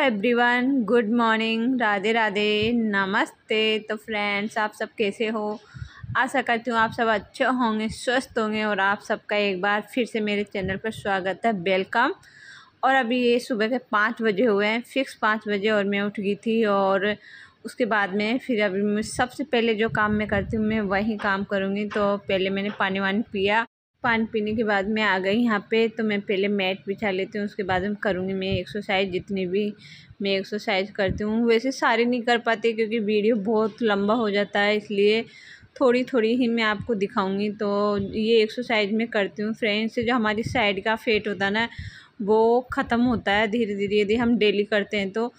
Everyone, good morning, Radhe Radhe, नमस्ते। तो friends, आप सब कैसे हो? आशा करती हूँ आप सब अच्छे होंगे, स्वस्थ होंगे। और आप सबका एक बार फिर से मेरे चैनल पर स्वागत है, वेलकम। और अभी ये सुबह के 5 बजे हुए हैं, फिक्स 5 बजे, और मैं उठ गई थी। और उसके बाद में फिर अभी मैं सबसे पहले जो काम मैं करती हूँ मैं वही काम करूँगी। तो पहले मैंने पानी वानी पिया। पानी पीने के बाद मैं आ गई यहाँ पे। तो मैं पहले मैट बिछा लेती हूँ, उसके बाद में करूँगी मैं एक्सरसाइज। जितनी भी मैं एक्सरसाइज करती हूँ, वैसे सारी नहीं कर पाती क्योंकि वीडियो बहुत लंबा हो जाता है, इसलिए थोड़ी थोड़ी ही मैं आपको दिखाऊंगी। तो ये एक्सरसाइज मैं करती हूँ फ्रेंड्स। जो हमारी साइड का फैट होता है ना, वो ख़त्म होता है धीरे धीरे यदि हम डेली करते हैं तो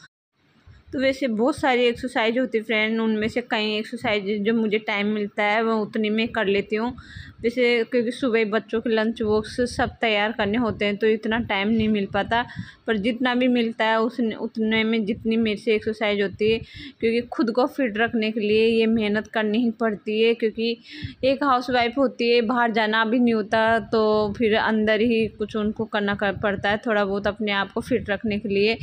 वैसे बहुत सारी एक्सरसाइज होती है फ्रेंड। उनमें से कई एक्सरसाइज जो मुझे टाइम मिलता है वो उतनी में कर लेती हूँ। वैसे क्योंकि सुबह बच्चों के लंच बॉक्स सब तैयार करने होते हैं तो इतना टाइम नहीं मिल पाता, पर जितना भी मिलता है उतने में जितनी मेरे से एक्सरसाइज होती है, क्योंकि खुद को फिट रखने के लिए ये मेहनत करनी ही पड़ती है। क्योंकि एक हाउसवाइफ होती है, बाहर जाना भी नहीं होता, तो फिर अंदर ही कुछ उनको करना पड़ता है थोड़ा बहुत अपने आप को फिट रखने के लिए।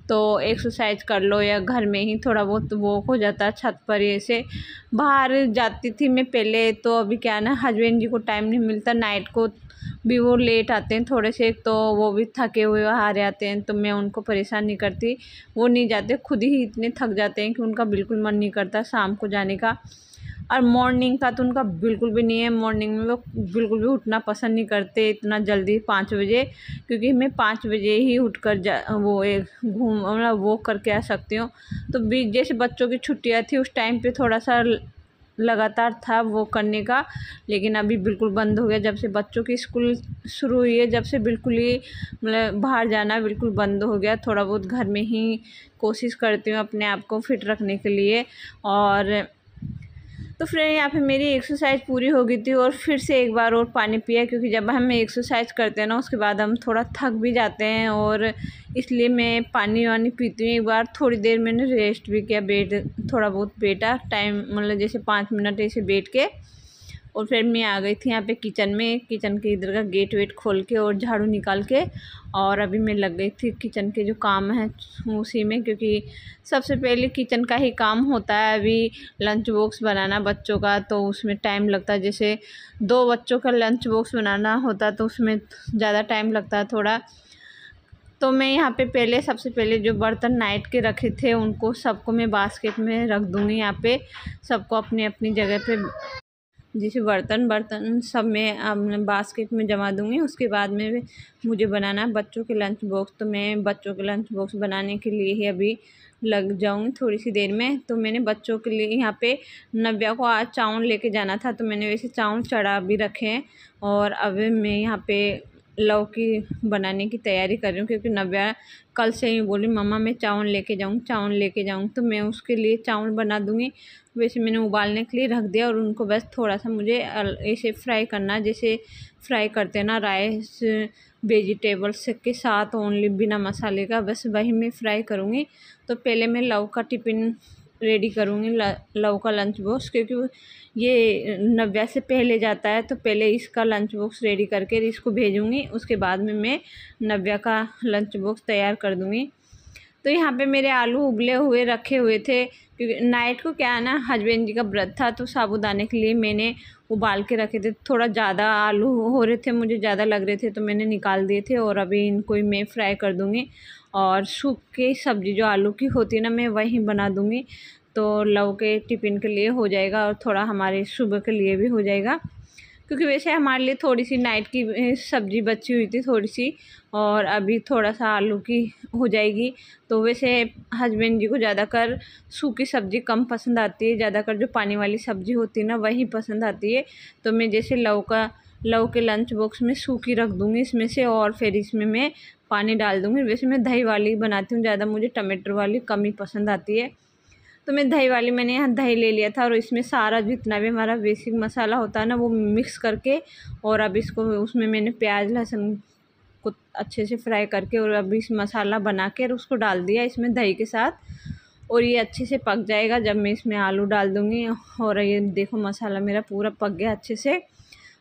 तो एक्सरसाइज कर लो या घर में ही थोड़ा बहुत वॉक हो जाता है छत पर। ऐसे बाहर जाती थी मैं पहले, तो अभी क्या है ना, हस्बैंड जी को टाइम नहीं मिलता, नाइट को भी वो लेट आते हैं थोड़े से, तो वो भी थके हुए हारे आते हैं, तो मैं उनको परेशान नहीं करती। वो नहीं जाते, खुद ही इतने थक जाते हैं कि उनका बिल्कुल मन नहीं करता शाम को जाने का। और मॉर्निंग का तो उनका बिल्कुल भी नहीं है, मॉर्निंग में वो बिल्कुल भी उठना पसंद नहीं करते इतना जल्दी 5 बजे। क्योंकि मैं 5 बजे ही उठकर वो एक मतलब वॉक करके आ सकती हूँ। तो बीच जैसे बच्चों की छुट्टियाँ थी उस टाइम पे थोड़ा सा लगातार था वो करने का, लेकिन अभी बिल्कुल बंद हो गया। जब से बच्चों की स्कूल शुरू हुई है, जब से बिल्कुल ही मतलब बाहर जाना बिल्कुल बंद हो गया। थोड़ा बहुत घर में ही कोशिश करती हूँ अपने आप को फिट रखने के लिए। और तो फ्रेंड, यहाँ पे मेरी एक्सरसाइज पूरी हो गई थी और फिर से एक बार और पानी पिया, क्योंकि जब हम एक्सरसाइज करते हैं ना उसके बाद हम थोड़ा थक भी जाते हैं, और इसलिए मैं पानी वानी पीती हूँ। एक बार थोड़ी देर मैंने रेस्ट भी किया, थोड़ा बहुत बैठा टाइम, मतलब जैसे 5 मिनट ऐसे बैठ के। और फिर मैं आ गई थी यहाँ पे किचन में, किचन के इधर का गेट वेट खोल के और झाड़ू निकाल के। और अभी मैं लग गई थी किचन के जो काम है उसी में, क्योंकि सबसे पहले किचन का ही काम होता है। अभी लंच बॉक्स बनाना बच्चों का, तो उसमें टाइम लगता है। जैसे 2 बच्चों का लंच बॉक्स बनाना होता तो उसमें ज़्यादा टाइम लगता है थोड़ा। तो मैं यहाँ पे पहले सबसे पहले जो बर्तन नाइट के रखे थे उनको सबको मैं बास्केट में रख दूँगी। यहाँ पे सबको अपनी अपनी जगह पे, जैसे बर्तन बर्तन सब मैं बास्केट में जमा दूँगी। उसके बाद में मुझे बनाना है बच्चों के लंच बॉक्स। तो मैं बच्चों के लंच बॉक्स बनाने के लिए ही अभी लग जाऊँगी थोड़ी सी देर में। तो मैंने बच्चों के लिए यहाँ पे नव्या को आज चावल लेके जाना था, तो मैंने वैसे चावल चढ़ा भी रखे हैं। और अब मैं यहाँ पे लौकी बनाने की तैयारी कर रही हूँ, क्योंकि नव्या कल से ही बोली मम्मा मैं चावल लेके जाऊँ, चावल लेके जाऊँ। तो मैं उसके लिए चावल बना दूँगी। वैसे मैंने उबालने के लिए रख दिया, और उनको बस थोड़ा सा मुझे ऐसे फ्राई करना, जैसे फ्राई करते हैं ना राइस वेजिटेबल्स के साथ, ओनली बिना मसाले का, बस वही मैं फ्राई करूँगी। तो पहले मैं लव का टिफ़िन रेडी करूँगी, लव का लंच बॉक्स, क्योंकि ये नव्या से पहले जाता है, तो पहले इसका लंच बॉक्स रेडी करके इसको भेजूँगी। उसके बाद में मैं नव्या का लंच बॉक्स तैयार कर दूँगी। तो यहाँ पे मेरे आलू उबले हुए रखे हुए थे, क्योंकि नाइट को क्या है ना, हस्बैंड जी का व्रत था, तो साबूदाने के लिए मैंने उबाल के रखे थे। थोड़ा ज़्यादा आलू हो रहे थे, मुझे ज़्यादा लग रहे थे, तो मैंने निकाल दिए थे। और अभी इनको ही मैं फ्राई कर दूँगी। और सूखी सब्ज़ी जो आलू की होती है ना, मैं वही बना दूँगी। तो लव के टिफ़िन के लिए हो जाएगा, और थोड़ा हमारे सुबह के लिए भी हो जाएगा। क्योंकि वैसे हमारे लिए थोड़ी सी नाइट की सब्ज़ी बची हुई थी थोड़ी सी, और अभी थोड़ा सा आलू की हो जाएगी। तो वैसे हस्बैंड जी को ज़्यादातर सूखी सब्ज़ी कम पसंद आती है, ज़्यादातर जो पानी वाली सब्ज़ी होती है ना वही पसंद आती है। तो मैं जैसे लव के लंच बॉक्स में सूखी रख दूँगी इसमें से, और फिर इसमें मैं पानी डाल दूँगी। वैसे मैं दही वाली बनाती हूँ ज़्यादा, मुझे टमाटर वाली कम ही पसंद आती है। तो मैं दही वाली, मैंने यहाँ दही ले लिया था, और इसमें सारा जितना भी हमारा बेसिक मसाला होता है ना वो मिक्स करके, और अब इसको उसमें मैंने प्याज लहसुन को अच्छे से फ्राई करके, और अभी इस मसाला बना के और उसको डाल दिया इसमें दही के साथ। और ये अच्छे से पक जाएगा जब मैं इसमें आलू डाल दूँगी। और ये देखो मसाला मेरा पूरा पक गया अच्छे से।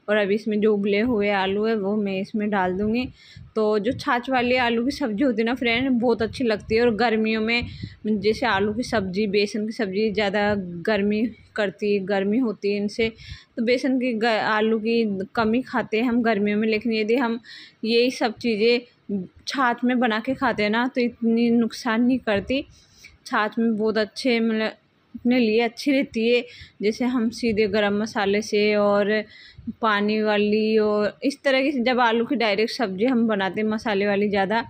और अभी इसमें जो उबले हुए आलू है वो मैं इसमें डाल दूँगी। तो जो छाछ वाली आलू की सब्ज़ी होती है ना फ्रेंड, बहुत अच्छी लगती है। और गर्मियों में जैसे आलू की सब्ज़ी, बेसन की सब्ज़ी ज़्यादा गर्मी होती है इनसे, तो बेसन की आलू की कम ही खाते हैं हम गर्मियों में। लेकिन यदि हम यही सब चीज़ें छाछ में बना के खाते हैं ना तो इतनी नुकसान नहीं करती। छाछ में बहुत अच्छे मतलब अपने लिए अच्छी रहती है। जैसे हम सीधे गरम मसाले से और पानी वाली और इस तरह की जब आलू की डायरेक्ट सब्ज़ी हम बनाते हैं मसाले वाली ज़्यादा,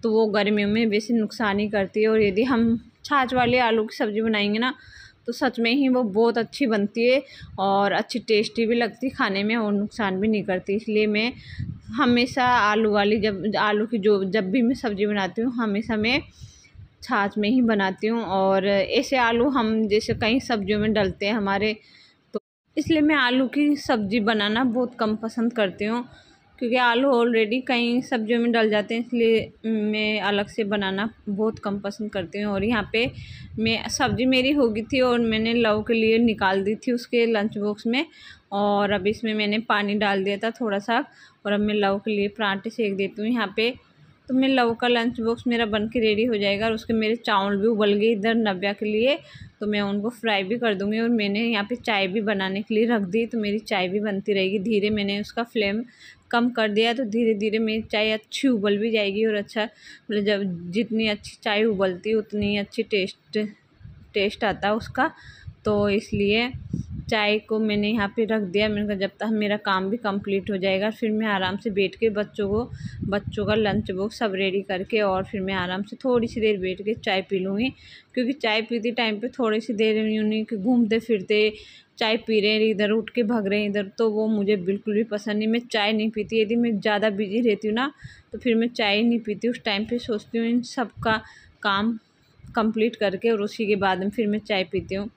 तो वो गर्मियों में वैसे नुकसान ही करती है। और यदि हम छाछ वाले आलू की सब्ज़ी बनाएंगे ना तो सच में ही वो बहुत अच्छी बनती है और अच्छी टेस्टी भी लगती है खाने में और नुकसान भी नहीं करती। इसलिए मैं हमेशा आलू वाली आलू की जब भी मैं सब्ज़ी बनाती हूँ हमेशा मैं छाछ में ही बनाती हूँ। और ऐसे आलू हम जैसे कई सब्जियों में डलते हैं हमारे, तो इसलिए मैं आलू की सब्ज़ी बनाना बहुत कम पसंद करती हूँ, क्योंकि आलू ऑलरेडी कई सब्जियों में डल जाते हैं। इसलिए मैं अलग से बनाना बहुत कम पसंद करती हूँ। और यहाँ पे मैं सब्ज़ी मेरी हो गई थी और मैंने लव के लिए निकाल दी थी उसके लंच बॉक्स में। और अब इसमें मैंने पानी डाल दिया था थोड़ा सा, और अब मैं लव के लिए पराठे सेक देती हूँ यहाँ पे। तो मैं लव का लंच बॉक्स मेरा बन के रेडी हो जाएगा। और उसके मेरे चावल भी उबल गए इधर नव्या के लिए, तो मैं उनको फ्राई भी कर दूँगी। और मैंने यहाँ पे चाय भी बनाने के लिए रख दी, तो मेरी चाय भी बनती रहेगी धीरे। मैंने उसका फ्लेम कम कर दिया, तो धीरे धीरे मेरी चाय अच्छी उबल भी जाएगी। और अच्छा मतलब जब जितनी अच्छी चाय उबलती है उतनी अच्छी टेस्ट आता है उसका। तो इसलिए चाय को मैंने यहाँ पे रख दिया। मैंने कहा जब तक मेरा काम भी कंप्लीट हो जाएगा फिर मैं आराम से बैठ के बच्चों का लंच बॉक्स सब रेडी करके और फिर मैं आराम से थोड़ी सी देर बैठ के चाय पी लूँगी। क्योंकि चाय पीते टाइम पे थोड़ी सी देर यूँ नहीं कि घूमते फिरते चाय पी रहे हैं इधर, उठ के भाग रहे हैं इधर, तो वो मुझे बिल्कुल भी पसंद नहीं। मैं चाय नहीं पीती। यदि मैं ज़्यादा बिजी रहती हूँ ना तो फिर मैं चाय नहीं पीती। उस टाइम पे सोचती हूँ इन सब का काम कंप्लीट करके और उसी के बाद में फिर मैं चाय पीती हूँ।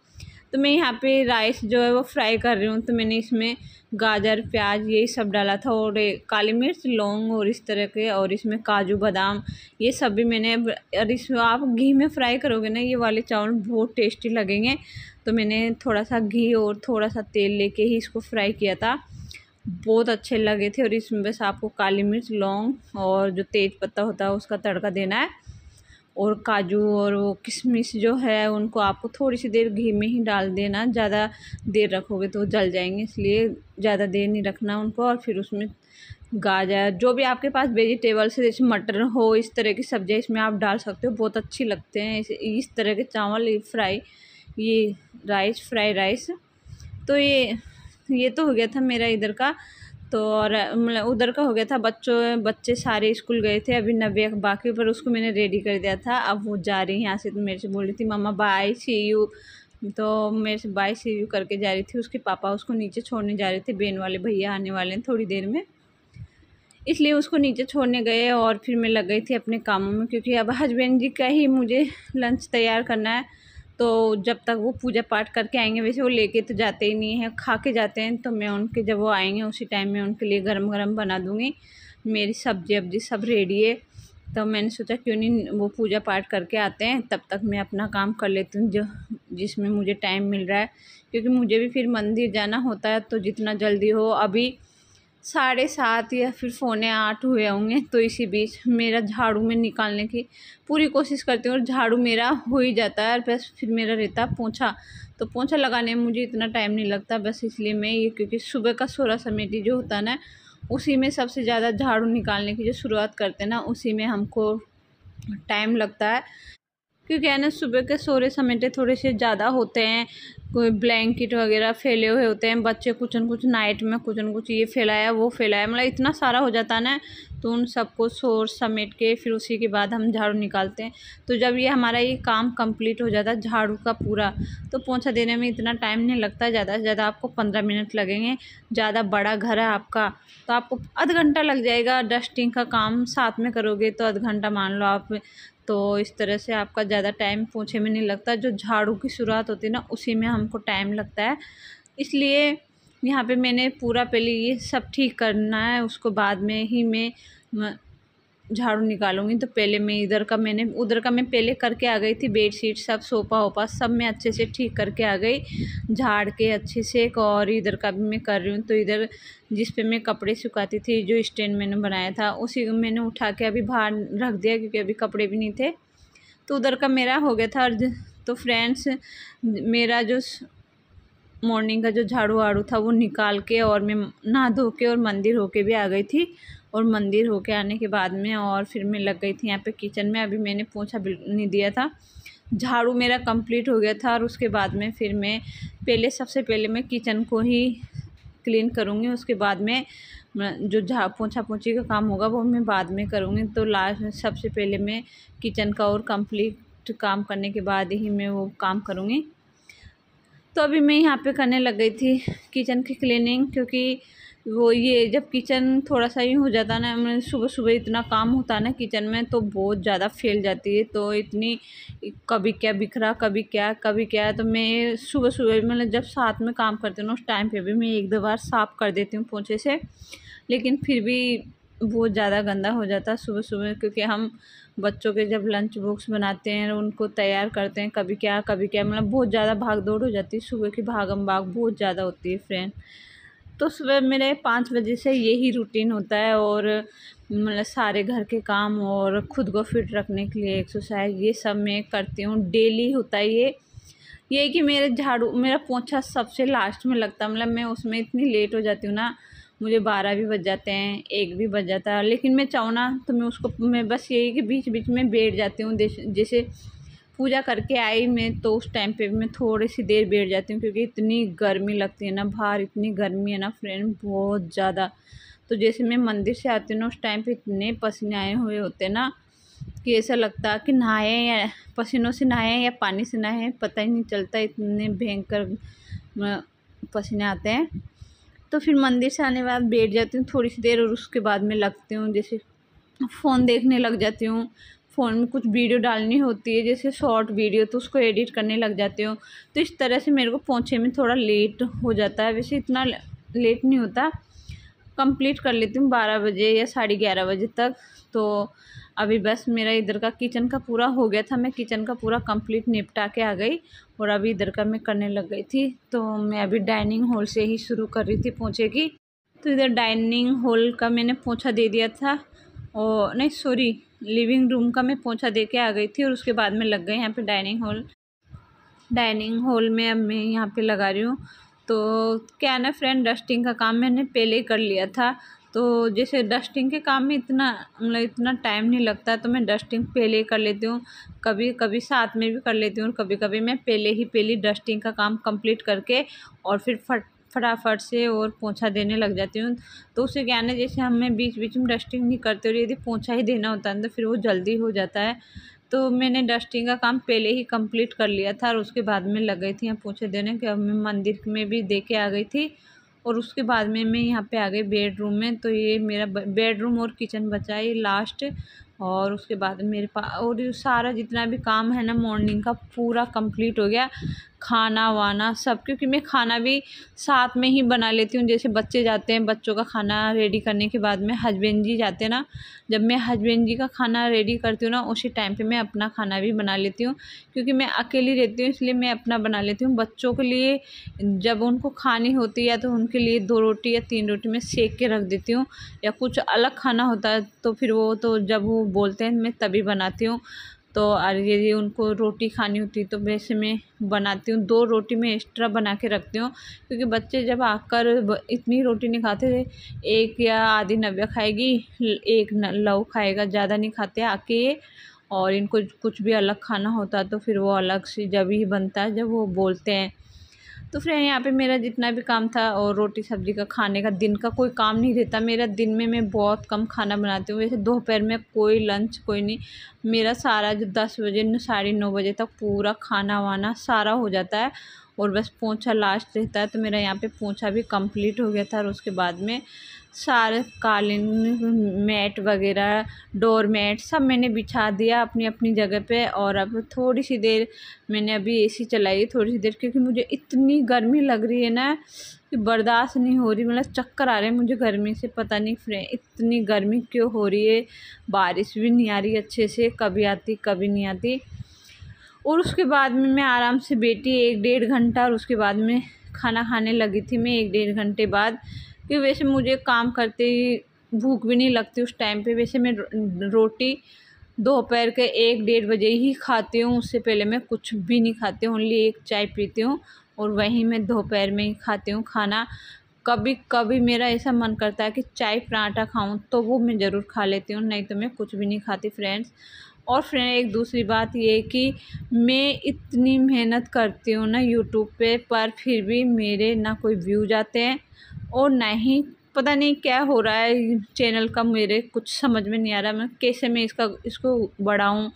तो मैं यहाँ पे राइस जो है वो फ्राई कर रही हूँ। तो मैंने इसमें गाजर, प्याज यही सब डाला था और काली मिर्च, लौंग और इस तरह के, और इसमें काजू बादाम ये सब भी मैंने। और इसमें आप घी में फ्राई करोगे ना ये वाले चावल बहुत टेस्टी लगेंगे। तो मैंने थोड़ा सा घी और थोड़ा सा तेल लेके ही इसको फ्राई किया था, बहुत अच्छे लगे थे। और इसमें बस आपको काली मिर्च, लौंग और जो तेज पत्ता होता है उसका तड़का देना है। और काजू और वो किशमिश जो है उनको आपको थोड़ी सी देर घी में ही डाल देना। ज़्यादा देर रखोगे तो जल जाएंगे, इसलिए ज़्यादा देर नहीं रखना उनको। और फिर उसमें गाजर जो भी आपके पास वेजिटेबल्स है, जैसे मटर हो, इस तरह की सब्जियाँ इसमें आप डाल सकते हो, बहुत अच्छी लगते हैं इस तरह के चावल ये राइस, फ्राई राइस। तो ये तो हो गया था मेरा इधर का। तो और मतलब उधर का हो गया था। बच्चे सारे स्कूल गए थे, अभी नव्या बाकी पर उसको मैंने रेडी कर दिया था। अब वो जा रही है यहाँ से, तो मेरे से बोल रही थी मम्मा बाय सी यू। तो मेरे से बाय सी यू करके जा रही थी। उसके पापा उसको नीचे छोड़ने जा रहे थे, बेन वाले भैया आने वाले हैं थोड़ी देर में, इसलिए उसको नीचे छोड़ने गए। और फिर मैं लग गई थी अपने कामों में, क्योंकि अब हस्बैंड जी का ही मुझे लंच तैयार करना है। तो जब तक वो पूजा पाठ करके आएंगे, वैसे वो लेके तो जाते ही नहीं हैं, खा के जाते हैं, तो मैं उनके जब वो आएंगे उसी टाइम में उनके लिए गरम गरम बना दूँगी। मेरी सब्जी अब्जी सब रेडी है, तो मैंने सोचा क्यों नहीं वो पूजा पाठ करके आते हैं, तब तक मैं अपना काम कर लेती हूँ जिसमें मुझे टाइम मिल रहा है। क्योंकि मुझे भी फिर मंदिर जाना होता है, तो जितना जल्दी हो, अभी 7:30 या फिर 7:45 हुए होंगे, तो इसी बीच मेरा झाड़ू में निकालने की पूरी कोशिश करती हूँ और झाड़ू मेरा हो ही जाता है। बस फिर मेरा रहता पोंछा, तो पोंछा लगाने में मुझे इतना टाइम नहीं लगता। बस इसलिए मैं ये, क्योंकि सुबह का सोरा समेटी जो होता है ना, उसी में सबसे ज़्यादा झाड़ू निकालने की जो शुरुआत करते हैं ना, उसी में हमको टाइम लगता है। क्योंकि है ना सुबह के सोरे समेटे थोड़े से ज़्यादा होते हैं, कोई ब्लैंकेट वगैरह फैले हुए होते हैं, बच्चे कुछ न कुछ नाइट में कुछ न कुछ ये फैलाया वो फैलाया, मतलब इतना सारा हो जाता है ना, तो उन सबको शोर समेट के फिर उसी के बाद हम झाड़ू निकालते हैं। तो जब ये हमारा ये काम कंप्लीट हो जाता है झाड़ू का पूरा, तो पोंछा देने में इतना टाइम नहीं लगता। ज़्यादा से ज़्यादा आपको 15 मिनट लगेंगे। ज़्यादा बड़ा घर है आपका तो आपको आध घंटा लग जाएगा। डस्टिंग का काम साथ में करोगे तो आध घंटा मान लो आप। तो इस तरह से आपका ज़्यादा टाइम पोंछे में नहीं लगता। जो झाड़ू की शुरुआत होती है ना, उसी में हमको टाइम लगता है। इसलिए यहाँ पे मैंने पूरा पहले ये सब ठीक करना है, उसको बाद में ही मैं झाड़ू निकालूंगी तो पहले मैं उधर का मैं पहले करके आ गई थी। बेडशीट सब सोफा ओपा सब मैं अच्छे से ठीक करके आ गई, झाड़ के अच्छे से। और इधर का भी मैं कर रही हूँ। तो इधर जिस पे मैं कपड़े सुखाती थी, जो स्टैंड मैंने बनाया था, उसी को मैंने उठा के अभी बाहर रख दिया, क्योंकि अभी कपड़े भी नहीं थे। तो उधर का मेरा हो गया था। तो फ्रेंड्स, मेरा जो मॉर्निंग का जो झाड़ू वाड़ू था वो निकाल के, और मैं नहा धो के और मंदिर होके भी आ गई थी। और मंदिर होके आने के बाद में और फिर मैं लग गई थी यहाँ पे किचन में। अभी मैंने पोंछा नहीं दिया था, झाड़ू मेरा कंप्लीट हो गया था। और उसके बाद में फिर मैं सबसे पहले मैं किचन को ही क्लीन करूँगी। उसके बाद में जो पोंछा पोंछी का काम होगा वो मैं बाद में करूँगी। तो लास्ट में सबसे पहले मैं किचन का और कंप्लीट काम करने के बाद ही मैं वो काम करूँगी। तो अभी मैं यहाँ पे करने लग गई थी किचन की क्लीनिंग, क्योंकि वो ये जब किचन थोड़ा सा ही हो जाता है ना, मैं सुबह सुबह इतना काम होता है ना किचन में, तो बहुत ज़्यादा फैल जाती है। तो इतनी कभी क्या बिखरा, कभी क्या, तो मैं सुबह सुबह मतलब जब साथ में काम करती हूँ ना, उस टाइम पे भी मैं 1-2 बार साफ़ कर देती हूँ पोंछे से। लेकिन फिर भी बहुत ज़्यादा गंदा हो जाता है सुबह सुबह, क्योंकि हम बच्चों के जब लंच बॉक्स बनाते हैं, उनको तैयार करते हैं, कभी क्या मतलब बहुत ज़्यादा भाग दौड़ हो जाती है। सुबह की भागम भाग बहुत ज़्यादा होती है फ्रेंड। तो सुबह मेरे 5 बजे से यही रूटीन होता है। और मतलब सारे घर के काम और ख़ुद को फिट रखने के लिए एक्सरसाइज, ये सब मैं करती हूँ, डेली होता है ये कि मेरा पोंछा सबसे लास्ट में लगता है। मतलब मैं उसमें इतनी लेट हो जाती हूँ ना, मुझे 12 भी बज जाते हैं, 1 भी बज जाता है। लेकिन मैं चाहूँ ना तो मैं बस यही कि बीच बीच में बैठ जाती हूँ। जैसे पूजा करके आई मैं, तो उस टाइम पे मैं थोड़ी सी देर बैठ जाती हूँ, क्योंकि इतनी गर्मी लगती है ना बाहर, इतनी गर्मी है ना फ्रेंड, बहुत ज़्यादा। तो जैसे मैं मंदिर से आती हूँ ना, उस टाइम पे इतने पसीने आए हुए होते ना, कि ऐसा लगता कि नहाए या पसीनों से नहाए या पानी से नहाए, पता ही नहीं चलता, इतने भयंकर पसीने आते हैं। तो फिर मंदिर से आने के बाद बैठ जाती हूँ थोड़ी सी देर, और उसके बाद में लगती हूँ जैसे फ़ोन देखने लग जाती हूँ। फ़ोन में कुछ वीडियो डालनी होती है, जैसे शॉर्ट वीडियो, तो उसको एडिट करने लग जाती हूँ। तो इस तरह से मेरे को पोंछे में थोड़ा लेट हो जाता है। वैसे इतना लेट नहीं होता, कंप्लीट कर लेती हूँ 12 बजे या 11:30 बजे तक। तो अभी बस मेरा इधर का किचन का पूरा हो गया था, मैं किचन का पूरा कंप्लीट निपटा के आ गई। और अभी इधर का मैं करने लग गई थी। तो मैं अभी डाइनिंग हॉल से ही शुरू कर रही थी पोंछे की। तो इधर डाइनिंग हॉल का मैंने पोंछा दे दिया था, और नहीं सॉरी, लिविंग रूम का मैं पोंछा दे के आ गई थी। और उसके बाद में लग गई यहाँ पे डाइनिंग हॉल में अब मैं यहाँ पे लगा रही हूँ। तो क्या है ना फ्रेंड, डस्टिंग का काम मैंने पहले ही कर लिया था। तो जैसे डस्टिंग के काम में इतना टाइम नहीं लगता, तो मैं डस्टिंग पहले ही कर लेती हूँ। कभी कभी साथ में भी कर लेती हूँ, और कभी कभी मैं पहले डस्टिंग का काम कंप्लीट करके और फिर फटाफट से और पोंछा देने लग जाती हूँ। तो उससे क्या है ना, जैसे हमें बीच बीच में डस्टिंग नहीं करते, और यदि पोंछा ही देना होता है तो फिर वो जल्दी हो जाता है। तो मैंने डस्टिंग का काम पहले ही कंप्लीट कर लिया था, और उसके बाद में लग गई थी यहाँ पोंछे देने के। अब मैं मंदिर में भी दे के आ गई थी, और उसके बाद में मैं यहाँ पे आ गई बेडरूम में। तो ये मेरा बेडरूम और किचन बचा है लास्ट। और उसके बाद मेरे पास और ये सारा जितना भी काम है ना मॉर्निंग का, पूरा कंप्लीट हो गया। खाना वाना सब, क्योंकि मैं खाना भी साथ में ही बना लेती हूँ। जैसे बच्चे जाते हैं, बच्चों का खाना रेडी करने के बाद में हस्बैंड जी जाते हैं ना, जब मैं हस्बैंड जी का खाना रेडी करती हूँ ना, उसी टाइम पे मैं अपना खाना भी बना लेती हूँ। क्योंकि मैं अकेली रहती हूँ, इसलिए मैं अपना बना लेती हूँ। बच्चों के लिए जब उनको खानी होती है, तो उनके लिए 2 रोटी या 3 रोटी मैं सेक के रख देती हूँ। या कुछ अलग खाना होता है तो फिर वो तो जब वो बोलते हैं मैं तभी बनाती हूँ। तो और यदि उनको रोटी खानी होती है तो वैसे मैं बनाती हूँ। 2 रोटी मैं एक्स्ट्रा बना के रखती हूँ, क्योंकि बच्चे जब आकर इतनी रोटी नहीं खाते थे, 1 या आधी नव्या खाएगी, 1 लव खाएगा, ज़्यादा नहीं खाते आके ये। और इनको कुछ भी अलग खाना होता है तो फिर वो अलग से जब ही बनता है जब वो बोलते हैं। तो फिर यहाँ पे मेरा जितना भी काम था, और रोटी सब्जी का खाने का दिन का कोई काम नहीं रहता मेरा। दिन में मैं बहुत कम खाना बनाती हूँ। वैसे दोपहर में कोई लंच कोई नहीं, मेरा सारा जो 10 बजे 9:30 बजे तक पूरा खाना वाना सारा हो जाता है। और बस पोंछा लास्ट रहता है। तो मेरा यहाँ पे पोंछा भी कंप्लीट हो गया था और उसके बाद में सारे कालीन मैट वगैरह डोर मैट सब मैंने बिछा दिया अपनी अपनी जगह पे। और अब थोड़ी सी देर मैंने अभी एसी चलाई थोड़ी सी देर, क्योंकि मुझे इतनी गर्मी लग रही है ना कि बर्दाश्त नहीं हो रही। मतलब चक्कर आ रहे हैं मुझे गर्मी से, पता नहीं फ्रेंड इतनी गर्मी क्यों हो रही है। बारिश भी नहीं आ रही अच्छे से, कभी आती कभी नहीं आती। और उसके बाद में मैं आराम से बैठी 1-1.5 घंटा और उसके बाद में खाना खाने लगी थी मैं 1-1.5 घंटे बाद। कि वैसे मुझे काम करते ही भूख भी नहीं लगती उस टाइम पे। वैसे मैं रोटी दोपहर के 1-1.5 बजे ही खाती हूँ, उससे पहले मैं कुछ भी नहीं खाती हूँ, ओनली एक चाय पीती हूँ और वहीं मैं दोपहर में ही खाती हूँ खाना। कभी कभी मेरा ऐसा मन करता है कि चाय पराठा खाऊं तो वो मैं ज़रूर खा लेती हूँ, नहीं तो मैं कुछ भी नहीं खाती फ्रेंड्स। और फ्रेंड एक दूसरी बात ये कि मैं इतनी मेहनत करती हूँ ना यूट्यूब पे, पर फिर भी मेरे ना कोई व्यूज आते हैं और ना ही पता नहीं क्या हो रहा है चैनल का। मेरे कुछ समझ में नहीं आ रहा मैं कैसे मैं इसको बढ़ाऊँ,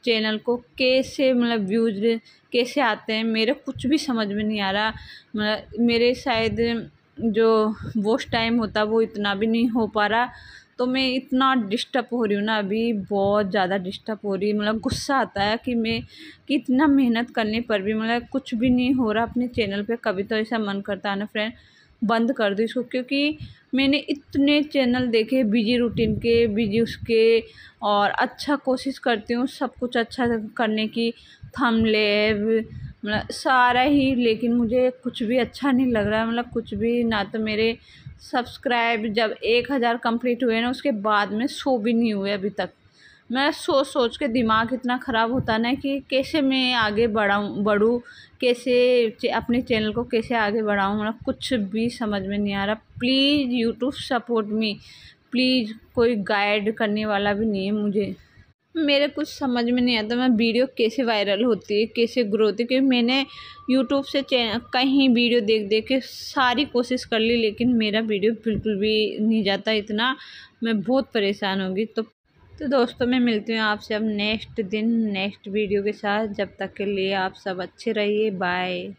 चैनल को कैसे मतलब व्यूज कैसे आते हैं, मेरे कुछ भी समझ में नहीं आ रहा। मतलब मेरे शायद जो वॉच टाइम होता है वो इतना भी नहीं हो पा रहा। तो मैं इतना डिस्टर्ब हो रही हूँ ना अभी, बहुत ज़्यादा डिस्टर्ब हो रही है। मतलब गुस्सा आता है कि इतना मेहनत करने पर भी मतलब कुछ भी नहीं हो रहा अपने चैनल पे। कभी तो ऐसा मन करता है ना फ्रेंड बंद कर दूँ इसको, क्योंकि मैंने इतने चैनल देखे बिजी रूटीन के, बिजी उसके, और अच्छा कोशिश करती हूँ सब कुछ अच्छा करने की, थंबनेल मतलब सारा ही, लेकिन मुझे कुछ भी अच्छा नहीं लग रहा है। मतलब कुछ भी ना। तो मेरे सब्सक्राइब जब 1000 कंप्लीट हुए ना उसके बाद में 100 भी नहीं हुए अभी तक। मैं सोच सोच के दिमाग इतना ख़राब होता ना कि कैसे मैं आगे बढ़ूँ, कैसे अपने चैनल को कैसे आगे बढ़ाऊँ। मतलब कुछ भी समझ में नहीं आ रहा। Please YouTube support me please. कोई गाइड करने वाला भी नहीं है मुझे, मेरे कुछ समझ में नहीं आता मैं वीडियो कैसे वायरल होती है, कैसे ग्रो होती है। क्योंकि मैंने यूट्यूब से कहीं वीडियो देख देख के सारी कोशिश कर ली, लेकिन मेरा वीडियो बिल्कुल भी नहीं जाता इतना। मैं बहुत परेशान होंगी। तो दोस्तों मैं मिलती हूँ आपसे अब नेक्स्ट दिन नेक्स्ट वीडियो के साथ। जब तक के लिए आप सब अच्छे रहिए, बाय।